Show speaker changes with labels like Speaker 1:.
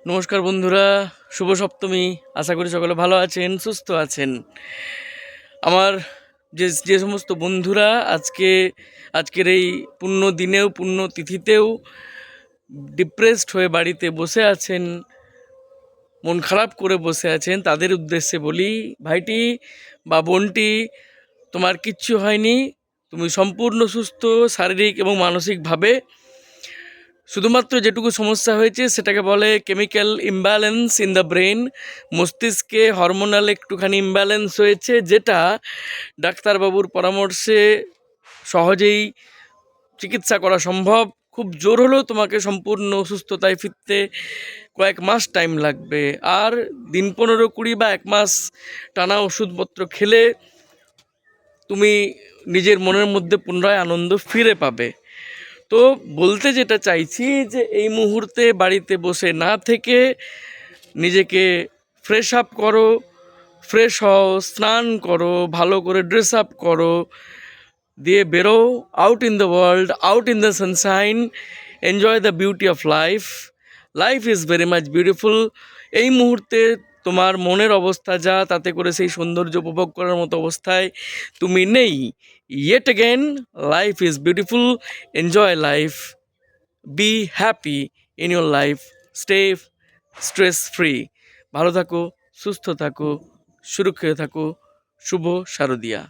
Speaker 1: নমস্কার বন্ধুরা, শুভ সপ্তমী। আশা করি সকলে ভালো আছেন, সুস্থ আছেন। আমার যে যে সমস্ত বন্ধুরা আজকের এই পুণ্য দিনেও পুণ্য তিথিতেও ডিপ্রেসড হয়ে বাড়িতে বসে আছেন, মন খারাপ করে বসে আছেন, তাদের উদ্দেশ্যে বলি, ভাইটি বা বোনটি, তোমার কিচ্ছু হয়নি। তুমি সম্পূর্ণ সুস্থ, শারীরিক এবং মানসিকভাবে। শুধুমাত্র যেটুকু সমস্যা হয়েছে সেটাকে বলে chemical imbalance in the brain. মস্তিষ্কে হরমোনাল একটুখানি ইমব্যালেন্স হয়েছে, যেটা ডাক্তারবাবুর পরামর্শে সহজেই চিকিৎসা করা সম্ভব। খুব জোর হলেও তোমাকে সম্পূর্ণ সুস্থতায় ফিরতে কয়েক মাস টাইম লাগবে। আর দিন 15-20 বা 1 মাস টানা ওষুধপত্র খেলে তুমি নিজের মনের মধ্যে পুনরায় আনন্দ ফিরে পাবে। তো বলতে যেটা চাইছি যে এই মুহূর্তে বাড়িতে বসে না থেকে নিজেকে ফ্রেশ আপ করো, ফ্রেশ হও, স্নান করো, ভালো করে ড্রেস আপ করো, দিয়ে বেরো out in the world, out in the Sunshine, enjoy the beauty of life. Life is very much beautiful. এই মুহূর্তে তোমার মনের অবস্থা যা, তাতে করে সেই সৌন্দর্য উপভোগ করার মতো অবস্থায় তুমি নেই। Yet again, life is beautiful, enjoy life, be happy in your life, stay stress free. ভালো থাকো, সুস্থ থাকো, সুরক্ষিত থাকো। শুভ শারদিয়া।